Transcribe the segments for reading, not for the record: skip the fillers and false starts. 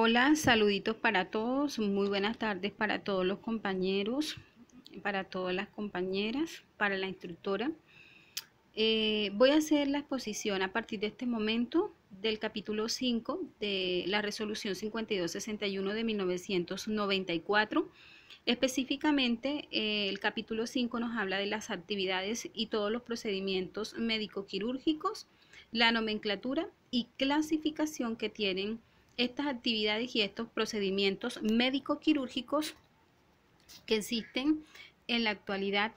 Hola, saluditos para todos, muy buenas tardes para todos los compañeros, para todas las compañeras, para la instructora. Voy a hacer la exposición a partir de este momento del capítulo 5 de la resolución 5261 de 1994. Específicamente, el capítulo 5 nos habla de las actividades y todos los procedimientos médico-quirúrgicos, la nomenclatura y clasificación que tienen estas actividades y estos procedimientos médico-quirúrgicos que existen en la actualidad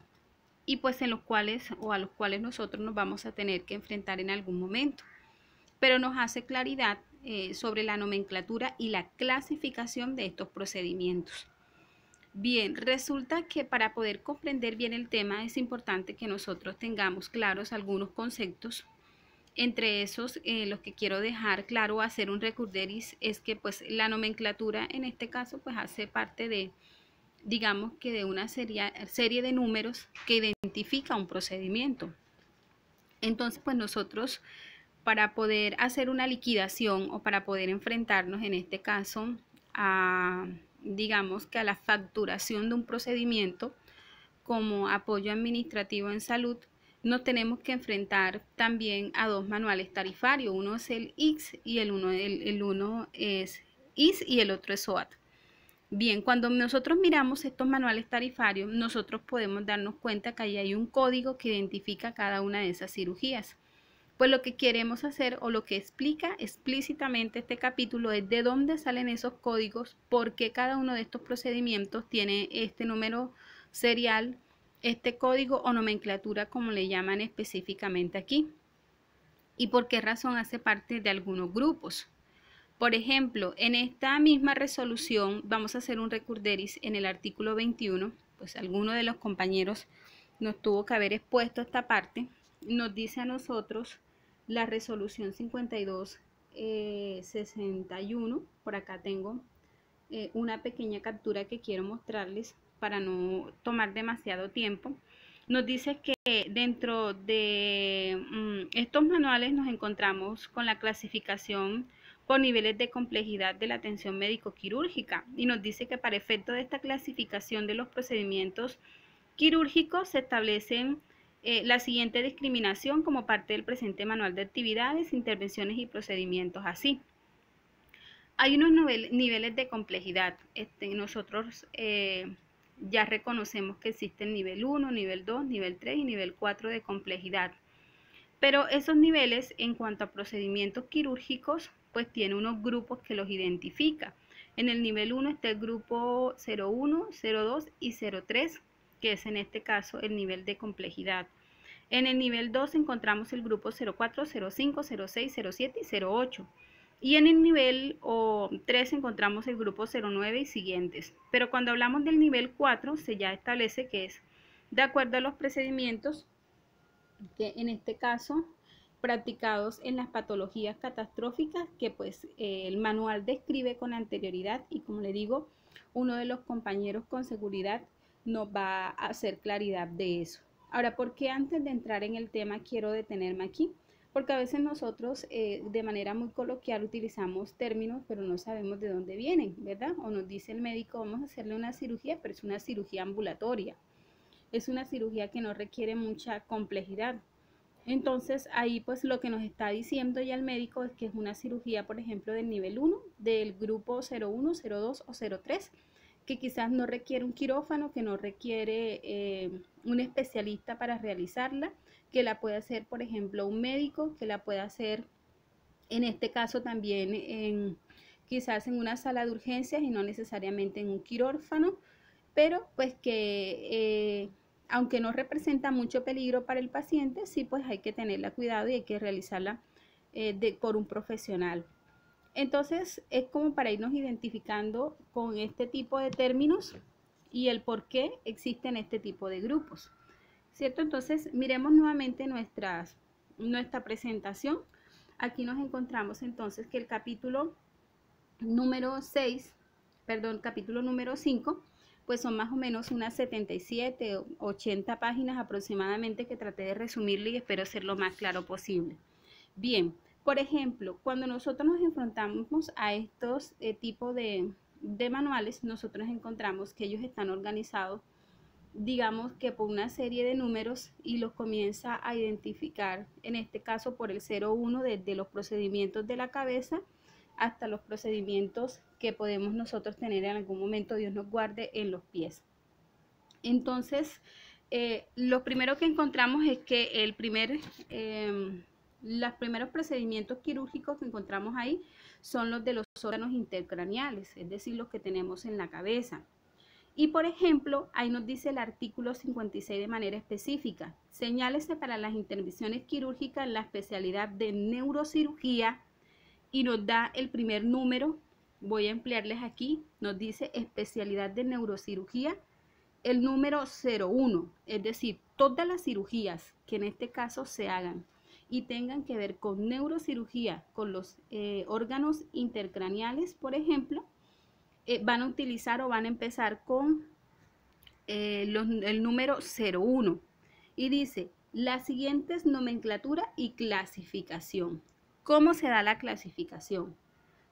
y pues en los cuales o a los cuales nosotros nos vamos a tener que enfrentar en algún momento. Pero nos hace claridad sobre la nomenclatura y la clasificación de estos procedimientos. Bien, resulta que para poder comprender bien el tema es importante que nosotros tengamos claros algunos conceptos. Entre esos, los que quiero dejar claro, hacer un recurderis, es que pues la nomenclatura en este caso pues hace parte de, digamos que de una serie de números que identifica un procedimiento. Entonces pues nosotros para poder hacer una liquidación o para poder enfrentarnos en este caso a, digamos que a la facturación de un procedimiento como apoyo administrativo en salud, nos tenemos que enfrentar también a dos manuales tarifarios. Uno es el IX y el uno es IS y el otro es SOAT. Bien, cuando nosotros miramos estos manuales tarifarios, nosotros podemos darnos cuenta que ahí hay un código que identifica cada una de esas cirugías. Pues lo que queremos hacer o lo que explica explícitamente este capítulo es de dónde salen esos códigos, por qué cada uno de estos procedimientos tiene este número serial, este código o nomenclatura como le llaman específicamente aquí, y por qué razón hace parte de algunos grupos. Por ejemplo, en esta misma resolución vamos a hacer un recurderis en el artículo 21, pues alguno de los compañeros nos tuvo que haber expuesto esta parte, nos dice a nosotros la resolución 5261, por acá tengo una pequeña captura que quiero mostrarles para no tomar demasiado tiempo. Nos dice que dentro de estos manuales nos encontramos con la clasificación por niveles de complejidad de la atención médico-quirúrgica y nos dice que para efecto de esta clasificación de los procedimientos quirúrgicos se establecen la siguiente discriminación como parte del presente manual de actividades, intervenciones y procedimientos así. Hay unos niveles de complejidad. Nosotros ya reconocemos que existe el nivel 1, nivel 2, nivel 3 y nivel 4 de complejidad. Pero esos niveles en cuanto a procedimientos quirúrgicos, pues tiene unos grupos que los identifica. En el nivel 1 está el grupo 01, 02 y 03, que es en este caso el nivel de complejidad. En el nivel 2 encontramos el grupo 04, 05, 06, 07 y 08. Y en el nivel 3 encontramos el grupo 09 y siguientes. Pero cuando hablamos del nivel 4 se ya establece que es de acuerdo a los procedimientos que en este caso practicados en las patologías catastróficas que pues el manual describe con anterioridad y como le digo, uno de los compañeros con seguridad nos va a hacer claridad de eso. Ahora, ¿por qué antes de entrar en el tema quiero detenerme aquí? Porque a veces nosotros de manera muy coloquial utilizamos términos, pero no sabemos de dónde vienen, ¿verdad? O nos dice el médico, vamos a hacerle una cirugía, pero es una cirugía ambulatoria. Es una cirugía que no requiere mucha complejidad. Entonces ahí pues lo que nos está diciendo ya el médico es que es una cirugía, por ejemplo, del nivel 1, del grupo 01, 02 o 03, que quizás no requiere un quirófano, que no requiere un especialista para realizarla, que la puede hacer, por ejemplo, un médico, que la puede hacer en este caso también quizás en una sala de urgencias y no necesariamente en un quirófano, pero pues que aunque no representa mucho peligro para el paciente, sí pues hay que tenerla cuidado y hay que realizarla por un profesional. Entonces es como para irnos identificando con este tipo de términos y el por qué existen este tipo de grupos, ¿cierto? Entonces miremos nuevamente nuestra presentación. Aquí nos encontramos entonces que el capítulo número 6, perdón, capítulo número 5, pues son más o menos unas 77, 80 páginas aproximadamente que traté de resumirle y espero ser lo más claro posible. Bien, Por ejemplo, cuando nosotros nos enfrentamos a estos tipos de manuales, nosotros encontramos que ellos están organizados, digamos que por una serie de números, y los comienza a identificar, en este caso por el 01, desde los procedimientos de la cabeza hasta los procedimientos que podemos nosotros tener en algún momento, Dios nos guarde, en los pies. Entonces, lo primero que encontramos es que los primeros procedimientos quirúrgicos que encontramos ahí son los de los órganos intercraneales, es decir, los que tenemos en la cabeza. Y por ejemplo, ahí nos dice el artículo 56 de manera específica: señálese para las intervenciones quirúrgicas en la especialidad de neurocirugía, y nos da el primer número. Voy a emplearles aquí, nos dice especialidad de neurocirugía, el número 01, es decir, todas las cirugías que en este caso se hagan y tengan que ver con neurocirugía, con los órganos intercraneales, por ejemplo, van a utilizar o van a empezar con el número 01, y dice las siguientes nomenclatura y clasificación. ¿Cómo se da la clasificación?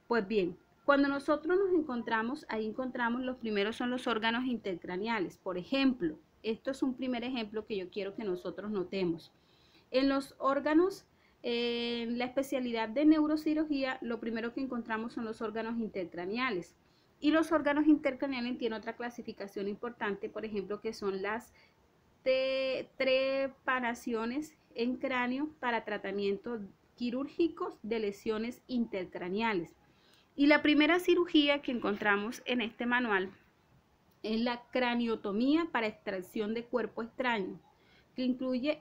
Pues bien, cuando nosotros nos encontramos, ahí encontramos los primeros son los órganos intercraneales. Por ejemplo, esto es un primer ejemplo que yo quiero que nosotros notemos. En los órganos, en la especialidad de neurocirugía, lo primero que encontramos son los órganos intercraneales. Y los órganos intercraneales tienen otra clasificación importante, por ejemplo, que son las trepanaciones en cráneo para tratamientos quirúrgicos de lesiones intercraneales. Y la primera cirugía que encontramos en este manual es la craniotomía para extracción de cuerpo extraño, que incluye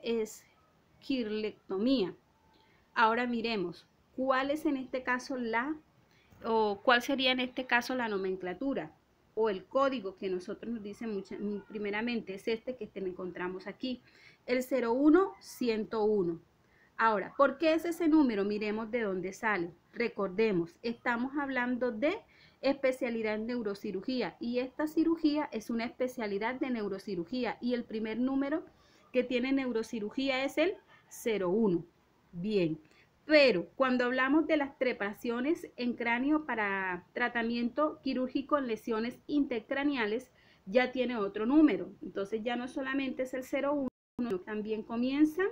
esquilectomía. Ahora miremos cuál es en este caso cuál sería en este caso la nomenclatura o el código que nosotros nos dicen primeramente es este que encontramos aquí, el 01101. Ahora, ¿por qué es ese número? Miremos de dónde sale. Recordemos, estamos hablando de especialidad en neurocirugía, y esta cirugía es una especialidad de neurocirugía, y el primer número que tiene neurocirugía es el 01. Bien, pero cuando hablamos de las trepaciones en cráneo para tratamiento quirúrgico en lesiones intercraneales, ya tiene otro número. Entonces ya no solamente es el 01, también comienzan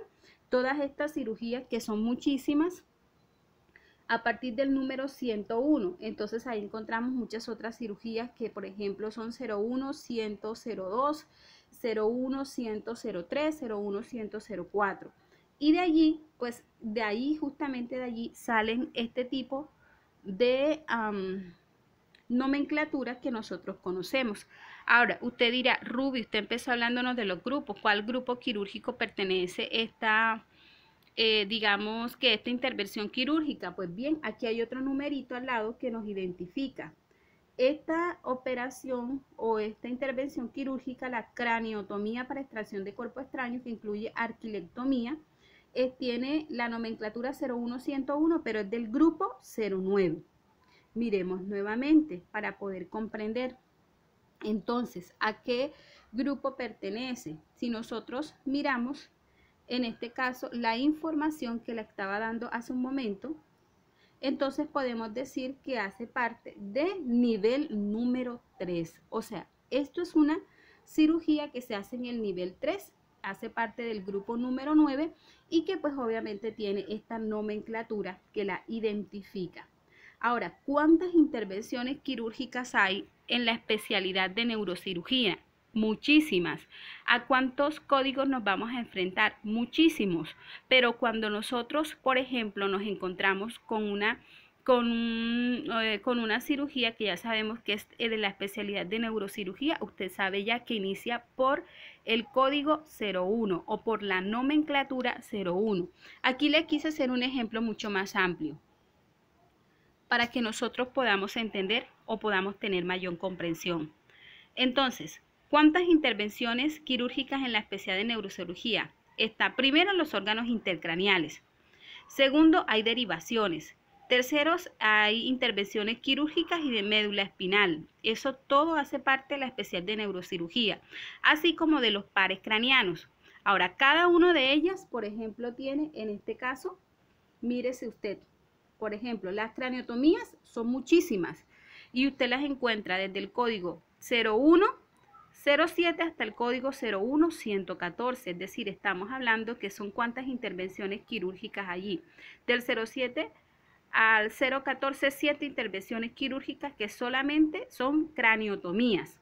todas estas cirugías, que son muchísimas, a partir del número 101. Entonces ahí encontramos muchas otras cirugías que, por ejemplo, son 01, 100, 02, 01, 100, 03, 01, 100, 04. Y de allí, pues de ahí, justamente de allí, salen este tipo de nomenclaturas que nosotros conocemos. Ahora, usted dirá, Ruby, usted empezó hablándonos de los grupos. ¿Cuál grupo quirúrgico pertenece esta, digamos que esta intervención quirúrgica? Pues bien, aquí hay otro numerito al lado que nos identifica. Esta operación o esta intervención quirúrgica, la craniotomía para extracción de cuerpo extraño, que incluye arquilectomía, tiene la nomenclatura 01101, pero es del grupo 09. Miremos nuevamente para poder comprender. Entonces, ¿a qué grupo pertenece? Si nosotros miramos, en este caso, la información que le estaba dando hace un momento, entonces podemos decir que hace parte de nivel número 3. O sea, esto es una cirugía que se hace en el nivel 3, hace parte del grupo número 9, y que pues obviamente tiene esta nomenclatura que la identifica. Ahora, ¿cuántas intervenciones quirúrgicas hay en la especialidad de neurocirugía? Muchísimas. ¿A cuántos códigos nos vamos a enfrentar? Muchísimos. Pero cuando nosotros, por ejemplo, nos encontramos con una cirugía que ya sabemos que es de la especialidad de neurocirugía, usted sabe ya que inicia por el código 01 o por la nomenclatura 01. Aquí le quise hacer un ejemplo mucho más amplio para que nosotros podamos entender o podamos tener mayor comprensión. Entonces, ¿cuántas intervenciones quirúrgicas en la especialidad de neurocirugía? Está primero los órganos intercraneales. Segundo, hay derivaciones. Terceros, hay intervenciones quirúrgicas y de médula espinal. Eso todo hace parte de la especialidad de neurocirugía, así como de los pares craneanos. Ahora, cada una de ellas, por ejemplo, tiene en este caso mírese usted, por ejemplo, las craniotomías son muchísimas y usted las encuentra desde el código 0107 hasta el código 01114, es decir, estamos hablando que son cuántas intervenciones quirúrgicas allí, del 07 al 014, 7 intervenciones quirúrgicas que solamente son craniotomías.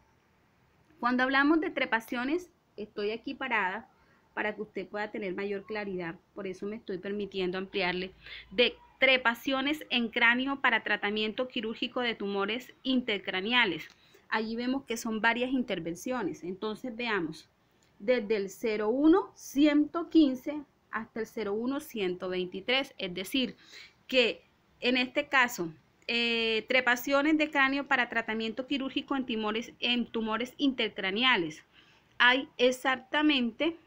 Cuando hablamos de trepaciones, estoy aquí parada para que usted pueda tener mayor claridad, por eso me estoy permitiendo ampliarle, de trepaciones en cráneo para tratamiento quirúrgico de tumores intercraneales. Allí vemos que son varias intervenciones, entonces veamos, desde el 01115 hasta el 01123, es decir, que en este caso, trepaciones de cráneo para tratamiento quirúrgico en tumores intercraneales. Hay exactamente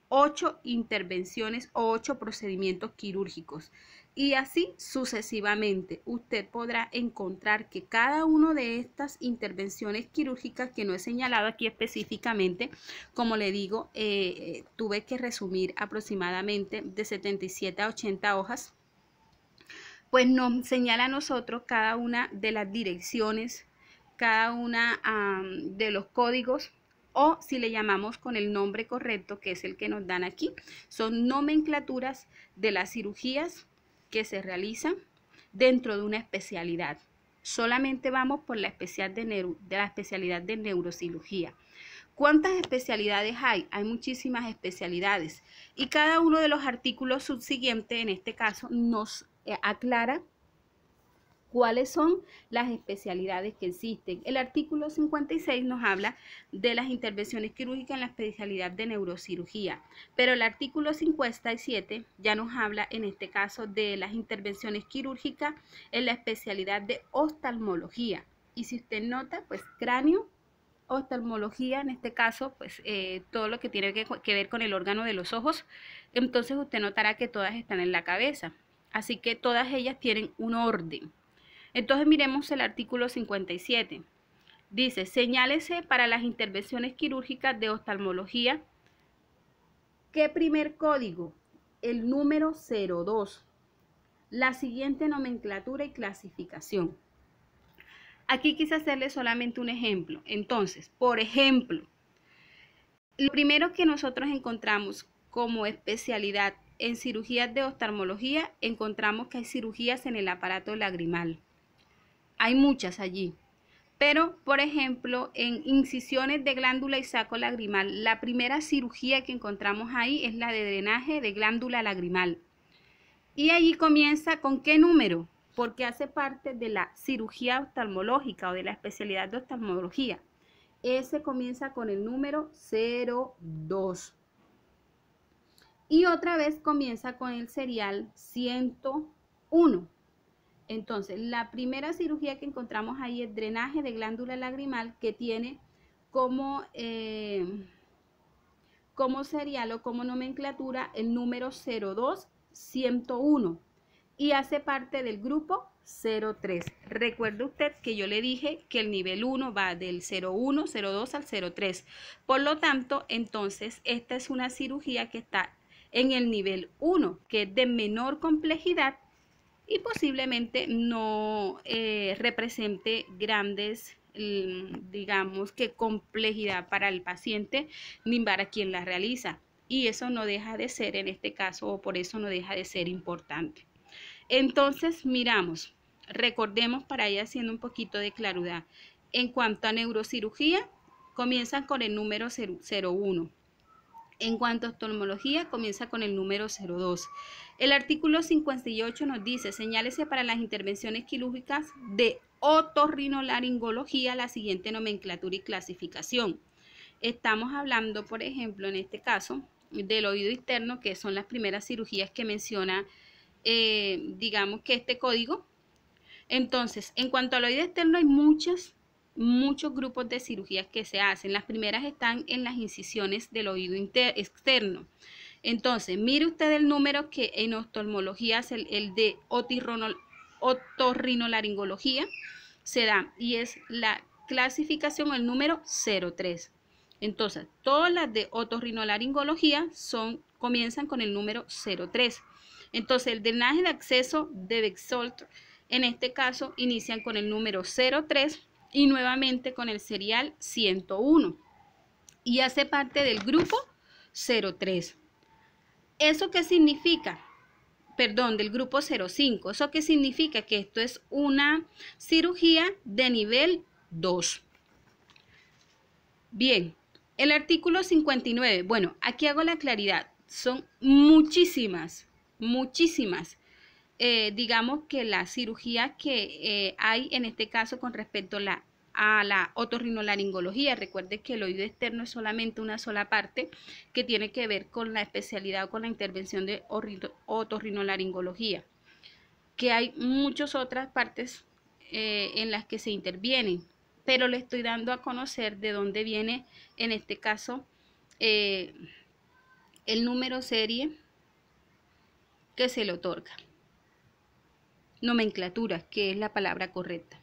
8 intervenciones o 8 procedimientos quirúrgicos. Y así sucesivamente, usted podrá encontrar que cada una de estas intervenciones quirúrgicas, que no he señalado aquí específicamente, como le digo, tuve que resumir aproximadamente de 77 a 80 hojas, pues nos señala a nosotros cada una de las direcciones, cada una de los códigos, o si le llamamos con el nombre correcto, que es el que nos dan aquí, son nomenclaturas de las cirugías que se realizan dentro de una especialidad. Solamente vamos por la especialidad de neurocirugía. ¿Cuántas especialidades hay? Hay muchísimas especialidades y cada uno de los artículos subsiguientes, en este caso, nos aclara cuáles son las especialidades que existen. El artículo 56 nos habla de las intervenciones quirúrgicas en la especialidad de neurocirugía, pero el artículo 57 ya nos habla en este caso de las intervenciones quirúrgicas en la especialidad de oftalmología. Y si usted nota, pues cráneo, oftalmología, en este caso, pues todo lo que tiene que ver con el órgano de los ojos, entonces usted notará que todas están en la cabeza. Así que todas ellas tienen un orden. Entonces miremos el artículo 57. Dice, señálese para las intervenciones quirúrgicas de oftalmología. ¿Qué primer código? El número 02. La siguiente nomenclatura y clasificación. Aquí quise hacerle solamente un ejemplo. Entonces, por ejemplo, lo primero que nosotros encontramos como especialidad en cirugías de oftalmología, encontramos que hay cirugías en el aparato lagrimal. Hay muchas allí. Pero, por ejemplo, en incisiones de glándula y saco lagrimal, la primera cirugía que encontramos ahí es la de drenaje de glándula lagrimal. Y allí comienza ¿con qué número? Porque hace parte de la cirugía oftalmológica o de la especialidad de oftalmología. Ese comienza con el número 02. Y otra vez comienza con el serial 101. Entonces, la primera cirugía que encontramos ahí es drenaje de glándula lagrimal, que tiene como serial o como nomenclatura el número 02101 y hace parte del grupo 03. Recuerde usted que yo le dije que el nivel 1 va del 01, 02 al 03. Por lo tanto, entonces, esta es una cirugía que está en el nivel 1, que es de menor complejidad y posiblemente no represente grandes, digamos que complejidad para el paciente ni para quien la realiza. Y eso no deja de ser, en este caso, o por eso no deja de ser importante. Entonces, miramos, recordemos para ir haciendo un poquito de claridad. En cuanto a neurocirugía, comienzan con el número 01. En cuanto a oftalmología, comienza con el número 02. El artículo 58 nos dice, señálese para las intervenciones quirúrgicas de otorrinolaringología la siguiente nomenclatura y clasificación. Estamos hablando, por ejemplo, en este caso, del oído externo, que son las primeras cirugías que menciona, digamos que este código. Entonces, en cuanto al oído externo, hay muchos grupos de cirugías que se hacen. Las primeras están en las incisiones del oído externo. Entonces, mire usted el número que en oftalmología es el de otorrinolaringología, se da y es la clasificación, el número 03. Entonces, todas las de otorrinolaringología comienzan con el número 03. Entonces, el drenaje de acceso de Bexoldt, en este caso, inician con el número 03 y nuevamente con el serial 101 y hace parte del grupo 03. ¿Eso qué significa? Perdón, del grupo 05. ¿Eso qué significa? Que esto es una cirugía de nivel 2. Bien, el artículo 59. Bueno, aquí hago la claridad. Son muchísimas. Digamos que la cirugía que hay en este caso con respecto a la otorrinolaringología. Recuerde que el oído externo es solamente una sola parte que tiene que ver con la especialidad o con la intervención de otorrinolaringología, que hay muchas otras partes en las que se intervienen, pero le estoy dando a conocer de dónde viene en este caso el número serie que se le otorga. Nomenclatura, que es la palabra correcta.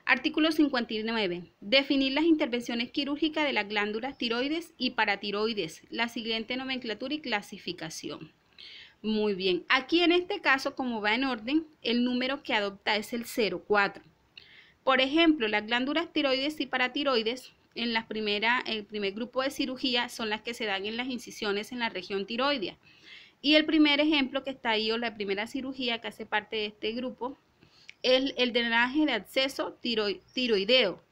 Artículo 59. Definir las intervenciones quirúrgicas de las glándulas tiroides y paratiroides. La siguiente nomenclatura y clasificación. Muy bien. Aquí en este caso, como va en orden, el número que adopta es el 04. Por ejemplo, las glándulas tiroides y paratiroides, en el primer grupo de cirugía, son las que se dan en las incisiones en la región tiroidea. Y el primer ejemplo que está ahí, o la primera cirugía que hace parte de este grupo, es el drenaje de acceso tiroideo.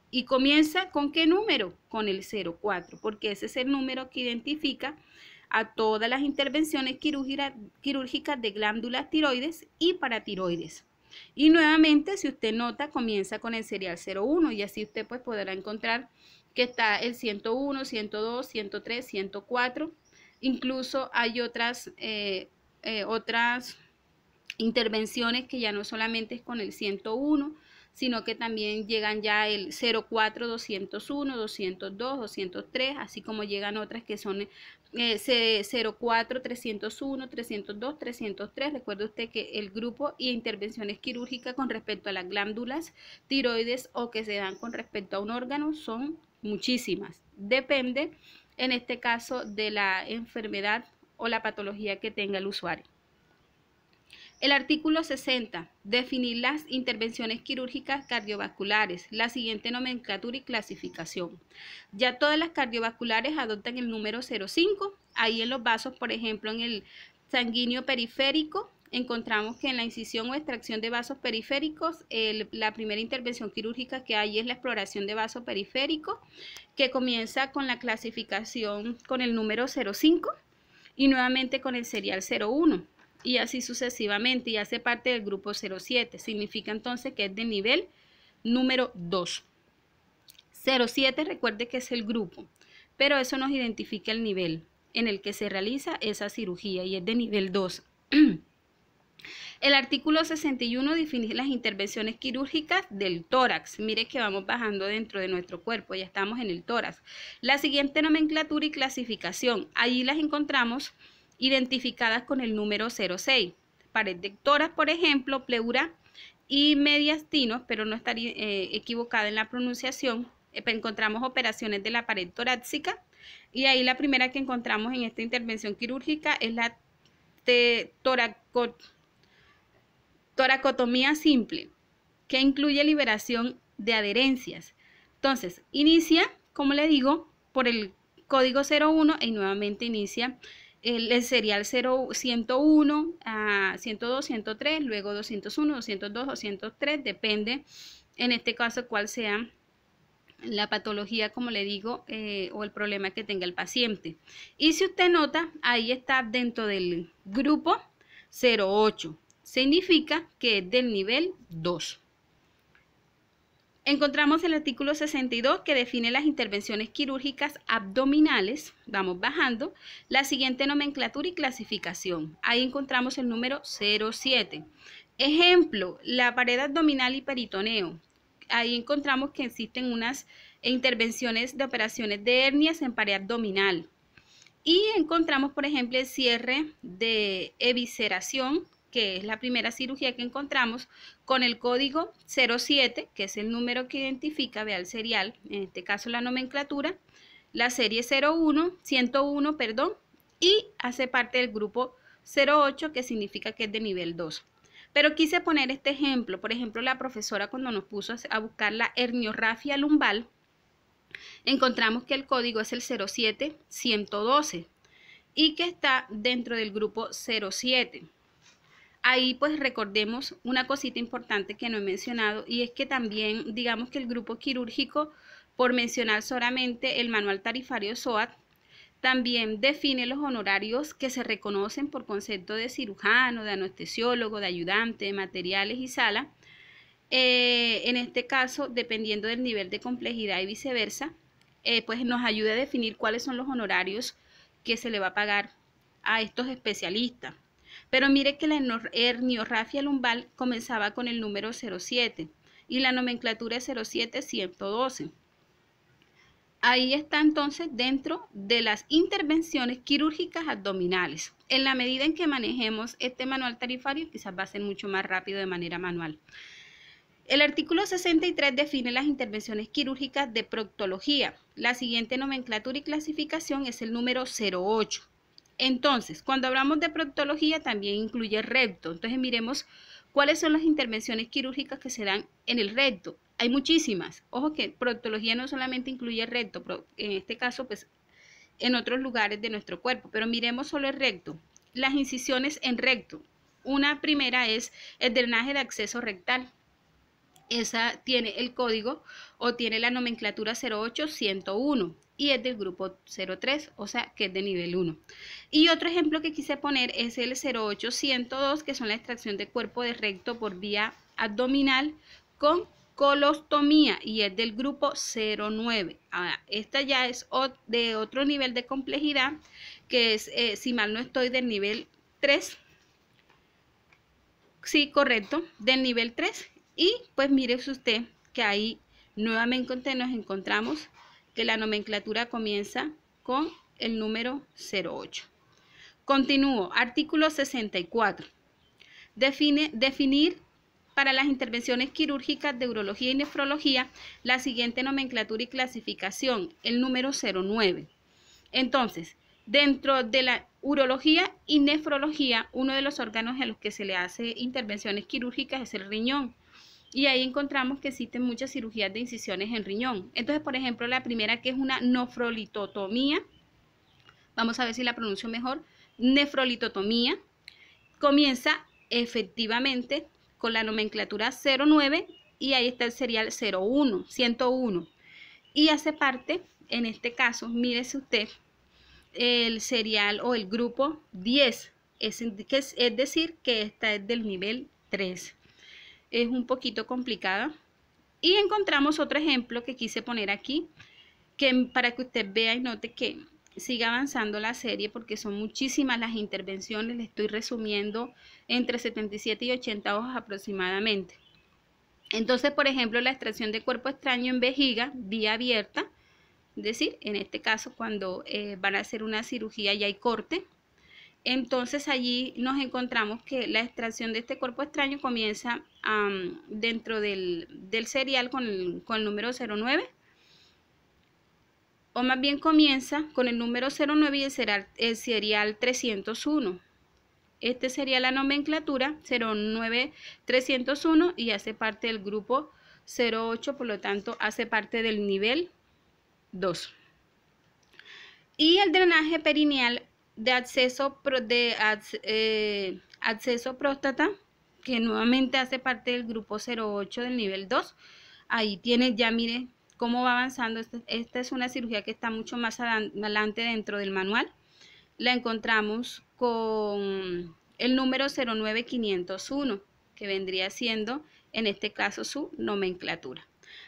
¿Y comienza con qué número? Con el 04, porque ese es el número que identifica a todas las intervenciones quirúrgicas de glándulas tiroides y paratiroides. Y nuevamente, si usted nota, comienza con el serial 01 y así usted pues podrá encontrar que está el 101, 102, 103, 104. Incluso hay otras intervenciones que ya no solamente es con el 101, sino que también llegan ya el 04, 201, 202, 203, así como llegan otras que son 04, 301, 302, 303. Recuerde usted que el grupo y intervenciones quirúrgicas con respecto a las glándulas tiroides o que se dan con respecto a un órgano son muchísimas. Depende, en este caso, de la enfermedad o la patología que tenga el usuario. El artículo 60. Definir las intervenciones quirúrgicas cardiovasculares. La siguiente nomenclatura y clasificación. Ya todas las cardiovasculares adoptan el número 05. Ahí en los vasos, por ejemplo, en el sanguíneo periférico, encontramos que en la incisión o extracción de vasos periféricos, la primera intervención quirúrgica que hay es la exploración de vaso periférico, que comienza con la clasificación con el número 05 y nuevamente con el serial 01. Y así sucesivamente, y hace parte del grupo 07. Significa entonces que es de nivel número 2. 07, recuerde que es el grupo, pero eso nos identifica el nivel en el que se realiza esa cirugía y es de nivel 2. El artículo 61 define las intervenciones quirúrgicas del tórax. Mire que vamos bajando dentro de nuestro cuerpo, ya estamos en el tórax. La siguiente nomenclatura y clasificación, allí las encontramos identificadas con el número 06. Pared de tórax, por ejemplo, pleura y mediastinos, pero no estaría equivocada en la pronunciación. Encontramos operaciones de la pared torácica y ahí la primera que encontramos en esta intervención quirúrgica es la toracotomía simple, que incluye liberación de adherencias. Entonces, inicia, como le digo, por el código 01 y nuevamente inicia el serial 101, 102, 103, luego 201, 202, 203, depende en este caso cuál sea la patología, como le digo, o el problema que tenga el paciente. Y si usted nota, ahí está dentro del grupo 08, significa que es del nivel 2. Encontramos el artículo 62 que define las intervenciones quirúrgicas abdominales. Vamos bajando. La siguiente nomenclatura y clasificación. Ahí encontramos el número 07. Ejemplo, la pared abdominal y peritoneo. Ahí encontramos que existen unas intervenciones de operaciones de hernias en pared abdominal. Y encontramos, por ejemplo, el cierre de evisceración, que es la primera cirugía que encontramos, con el código 07, que es el número que identifica, vea el serial, en este caso la nomenclatura, la serie 101, perdón, y hace parte del grupo 0,8, que significa que es de nivel 2. Pero quise poner este ejemplo. Por ejemplo, la profesora cuando nos puso a buscar la herniorrafia lumbar, encontramos que el código es el 07112 y que está dentro del grupo 07. Ahí pues recordemos una cosita importante que no he mencionado, y es que también digamos que el grupo quirúrgico, por mencionar solamente el manual tarifario SOAT, también define los honorarios que se reconocen por concepto de cirujano, de anestesiólogo, de ayudante, de materiales y sala. En este caso, dependiendo del nivel de complejidad y viceversa, pues nos ayuda a definir cuáles son los honorarios que se le va a pagar a estos especialistas. Pero mire que la herniorrafia lumbar comenzaba con el número 07 y la nomenclatura es 07112. Ahí está entonces dentro de las intervenciones quirúrgicas abdominales. En la medida en que manejemos este manual tarifario, quizás va a ser mucho más rápido de manera manual. El artículo 63 define las intervenciones quirúrgicas de proctología. La siguiente nomenclatura y clasificación es el número 08. Entonces, cuando hablamos de proctología también incluye recto. Entonces miremos cuáles son las intervenciones quirúrgicas que se dan en el recto. Hay muchísimas. Ojo que proctología no solamente incluye recto, pero en este caso pues en otros lugares de nuestro cuerpo, pero miremos solo el recto. Las incisiones en recto. Una primera es el drenaje de acceso rectal. Esa tiene el código o tiene la nomenclatura 08101 y es del grupo 03, o sea que es de nivel 1. Y otro ejemplo que quise poner es el 08102, que son la extracción de cuerpo de recto por vía abdominal con colostomía y es del grupo 09. Ahora, esta ya es de otro nivel de complejidad, que es, si mal no estoy, del nivel 3. Sí, correcto, del nivel 3. Y pues mire usted que ahí nuevamente nos encontramos que la nomenclatura comienza con el número 08. Continúo, artículo 64. Definir para las intervenciones quirúrgicas de urología y nefrología la siguiente nomenclatura y clasificación, el número 09. Entonces, dentro de la urología y nefrología, uno de los órganos a los que se le hace intervenciones quirúrgicas es el riñón. Y ahí encontramos que existen muchas cirugías de incisiones en riñón. Entonces, por ejemplo, la primera, que es una nefrolitotomía, vamos a ver si la pronuncio mejor, nefrolitotomía, comienza efectivamente con la nomenclatura 09 y ahí está el serial 101. Y hace parte, en este caso, mírese usted, el serial o el grupo 10, es decir, que esta es del nivel 3. Es un poquito complicada. Y encontramos otro ejemplo que quise poner aquí, que para que usted vea y note que siga avanzando la serie, porque son muchísimas las intervenciones. Le estoy resumiendo entre 77 y 80 hojas aproximadamente. Entonces, por ejemplo, la extracción de cuerpo extraño en vejiga, vía abierta, es decir, en este caso cuando van a hacer una cirugía y hay corte. Entonces allí nos encontramos que la extracción de este cuerpo extraño comienza dentro del serial con el número 09, o más bien comienza con el número 09 y el serial 301. Este sería la nomenclatura 09301 y hace parte del grupo 08, por lo tanto hace parte del nivel 2. Y el drenaje perineal de acceso próstata, que nuevamente hace parte del grupo 08 del nivel 2. Ahí tiene, ya mire cómo va avanzando. Esta es una cirugía que está mucho más adelante dentro del manual. La encontramos con el número 09501, que vendría siendo en este caso su nomenclatura.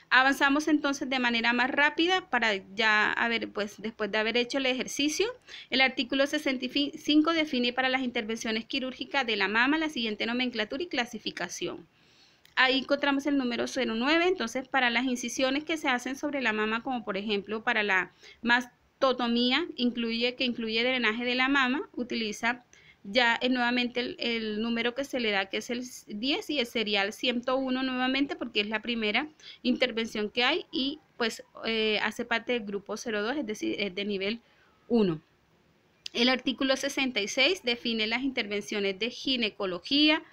Avanzamos entonces de manera más rápida para ya pues después de haber hecho el ejercicio. El artículo 65 define para las intervenciones quirúrgicas de la mama la siguiente nomenclatura y clasificación. Ahí encontramos el número 09, entonces para las incisiones que se hacen sobre la mama, como por ejemplo para la mastotomía, que incluye drenaje de la mama, utiliza ya nuevamente el número que se le da, que es el 10, y el serial 101 nuevamente, porque es la primera intervención que hay y pues hace parte del grupo 02, es decir, es de nivel 1. El artículo 66 define las intervenciones de ginecología,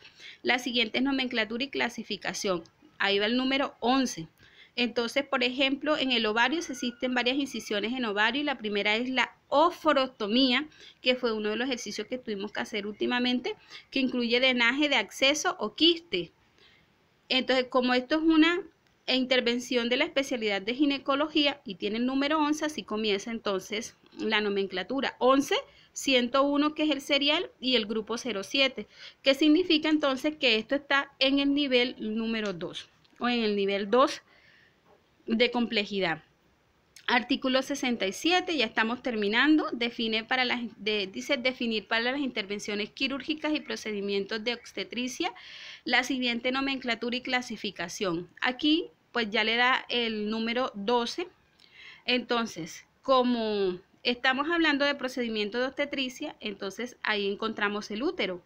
la siguiente es nomenclatura y clasificación. Ahí va el número 11. Entonces, por ejemplo, en el ovario existen varias incisiones en ovario y la primera es la oforostomía, que fue uno de los ejercicios que tuvimos que hacer últimamente, que incluye drenaje de acceso o quiste. Entonces, como esto es una intervención de la especialidad de ginecología y tiene el número 11, así comienza entonces la nomenclatura. 11, 101 que es el serial y el grupo 07, que significa entonces que esto está en el nivel número 2 o en el nivel 2 de complejidad. Artículo 67, ya estamos terminando, dice definir para las intervenciones quirúrgicas y procedimientos de obstetricia la siguiente nomenclatura y clasificación. Aquí pues ya le da el número 12, entonces como estamos hablando de procedimiento de obstetricia, entonces ahí encontramos el útero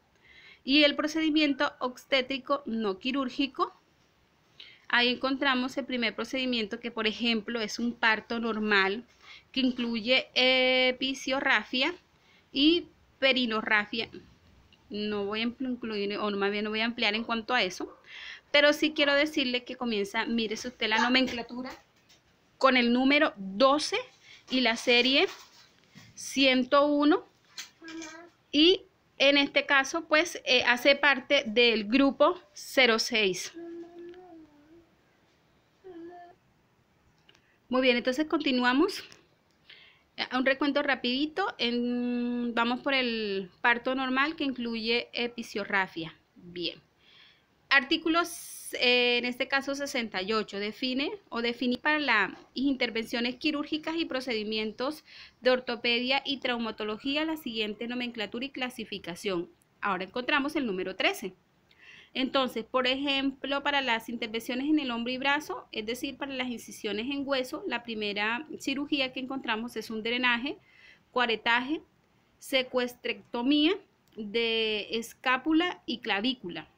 y el procedimiento obstétrico no quirúrgico. Ahí encontramos el primer procedimiento que, por ejemplo, es un parto normal que incluye episiorrafia y perinorrafia. No voy a incluir, o más bien no voy a ampliar en cuanto a eso, pero sí quiero decirle que comienza, mírese usted la nomenclatura con el número 12 y la serie 101 y en este caso pues hace parte del grupo 06. Muy bien, entonces continuamos. Un recuento rapidito. Vamos por el parto normal que incluye episiorrafia. Bien. Artículos, en este caso 68, define para las intervenciones quirúrgicas y procedimientos de ortopedia y traumatología la siguiente nomenclatura y clasificación. Ahora encontramos el número 13. Entonces, por ejemplo, para las intervenciones en el hombro y brazo, es decir, para las incisiones en hueso, la primera cirugía que encontramos es un drenaje, cuaretaje, secuestrectomía de escápula y clavícula.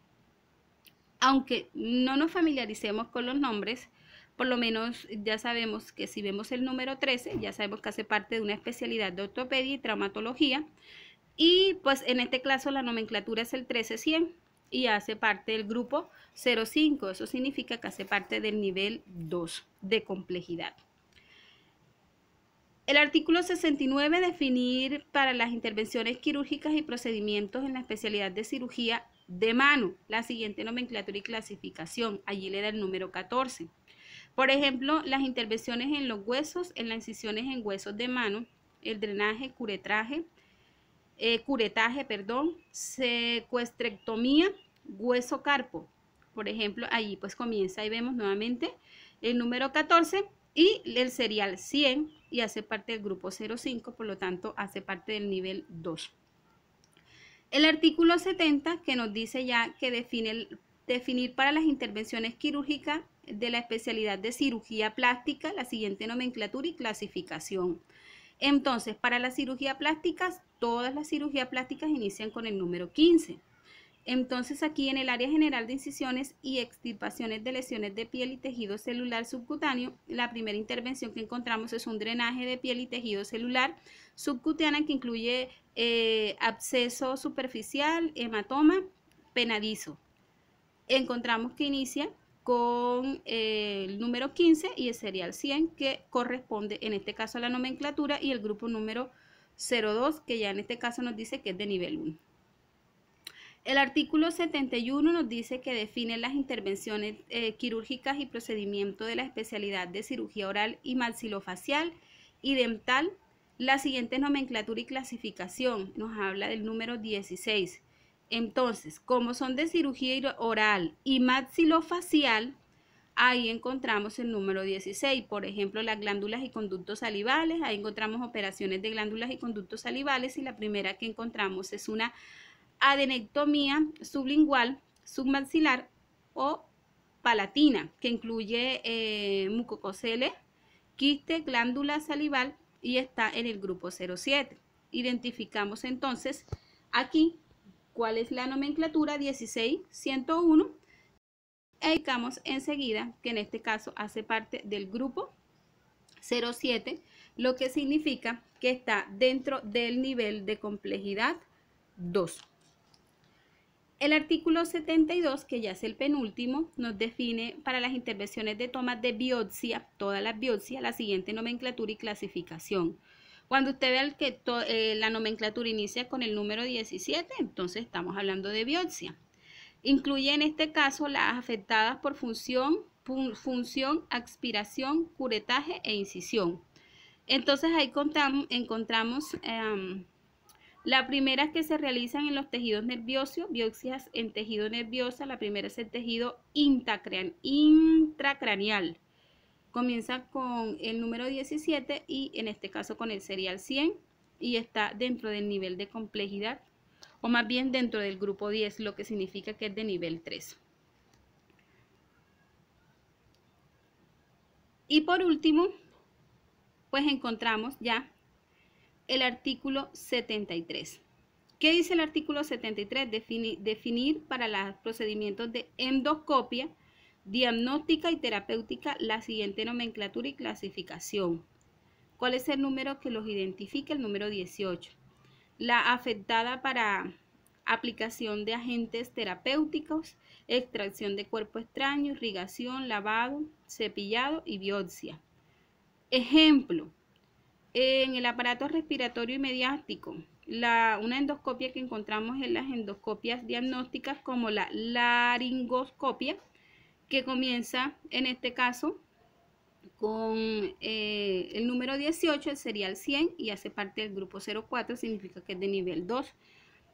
Aunque no nos familiaricemos con los nombres, por lo menos ya sabemos que si vemos el número 13, ya sabemos que hace parte de una especialidad de ortopedia y traumatología. Y pues en este caso la nomenclatura es el 13100. Y hace parte del grupo 05, eso significa que hace parte del nivel 2 de complejidad. El artículo 69, definir para las intervenciones quirúrgicas y procedimientos en la especialidad de cirugía de mano, la siguiente nomenclatura y clasificación, allí le da el número 14. Por ejemplo, las intervenciones en los huesos, en las incisiones en huesos de mano, el drenaje, curetaje, secuestrectomía, hueso carpo. Por ejemplo, allí pues comienza y vemos nuevamente el número 14 y el serial 100 y hace parte del grupo 05, por lo tanto hace parte del nivel 2. El artículo 70 que nos dice ya que definir para las intervenciones quirúrgicas de la especialidad de cirugía plástica la siguiente nomenclatura y clasificación. Entonces, para las cirugías plásticas, todas las cirugías plásticas inician con el número 15. Entonces, aquí en el área general de incisiones y extirpaciones de lesiones de piel y tejido celular subcutáneo, la primera intervención que encontramos es un drenaje de piel y tejido celular subcutáneo que incluye absceso superficial, hematoma, penadizo. Encontramos que inicia con el número 15 y el serial 100 que corresponde en este caso a la nomenclatura y el grupo número 02 que ya en este caso nos dice que es de nivel 1. El artículo 71 nos dice que define las intervenciones quirúrgicas y procedimientos de la especialidad de cirugía oral y maxilofacial y dental. La siguiente nomenclatura y clasificación nos habla del número 16. Entonces, como son de cirugía oral y maxilofacial, ahí encontramos el número 16. Por ejemplo, las glándulas y conductos salivales, ahí encontramos operaciones de glándulas y conductos salivales y la primera que encontramos es una adenectomía sublingual, submaxilar o palatina, que incluye mucococele, quiste, glándula salival y está en el grupo 07. Identificamos entonces aquí cuál es la nomenclatura 16101 e indicamos enseguida que en este caso hace parte del grupo 07, lo que significa que está dentro del nivel de complejidad 2. El artículo 72, que ya es el penúltimo, nos define para las intervenciones de tomas de biopsia, todas las biopsias, la siguiente nomenclatura y clasificación. Cuando usted vea que la nomenclatura inicia con el número 17, entonces estamos hablando de biopsia. Incluye en este caso las afectadas por función, aspiración, curetaje e incisión. Entonces ahí encontramos la primera es que se realizan en los tejidos nerviosos, biopsias en tejido nervioso. La primera es el tejido intracraneal. Comienza con el número 17 y en este caso con el serial 100 y está dentro del nivel de complejidad, o más bien dentro del grupo 10, lo que significa que es de nivel 3. Y por último, pues encontramos ya el artículo 73. ¿Qué dice el artículo 73? Definir para los procedimientos de endoscopia, diagnóstica y terapéutica la siguiente nomenclatura y clasificación. ¿Cuál es el número que los identifica? El número 18. La afectada para aplicación de agentes terapéuticos, extracción de cuerpo extraño, irrigación, lavado, cepillado y biopsia. Ejemplo, en el aparato respiratorio y mediático, una endoscopia que encontramos en las endoscopias diagnósticas como la laringoscopia, que comienza en este caso con el número 18, el serial 100 y hace parte del grupo 04, significa que es de nivel 2.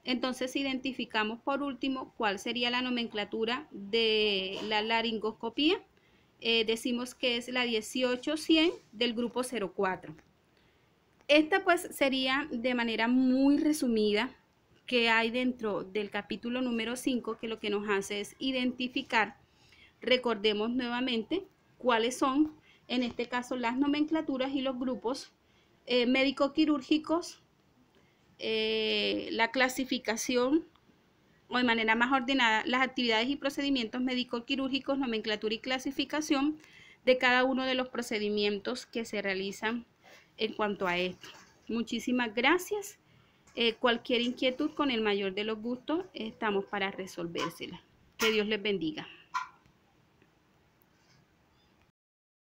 Entonces identificamos por último cuál sería la nomenclatura de la laringoscopía. Decimos que es la 18-100 del grupo 04. Esta pues sería de manera muy resumida que hay dentro del capítulo número 5, que lo que nos hace es identificar, recordemos nuevamente cuáles son, en este caso, las nomenclaturas y los grupos médico-quirúrgicos, la clasificación o de manera más ordenada las actividades y procedimientos médico-quirúrgicos, nomenclatura y clasificación de cada uno de los procedimientos que se realizan en cuanto a esto. Muchísimas gracias. Cualquier inquietud, con el mayor de los gustos, estamos para resolvérsela. Que Dios les bendiga.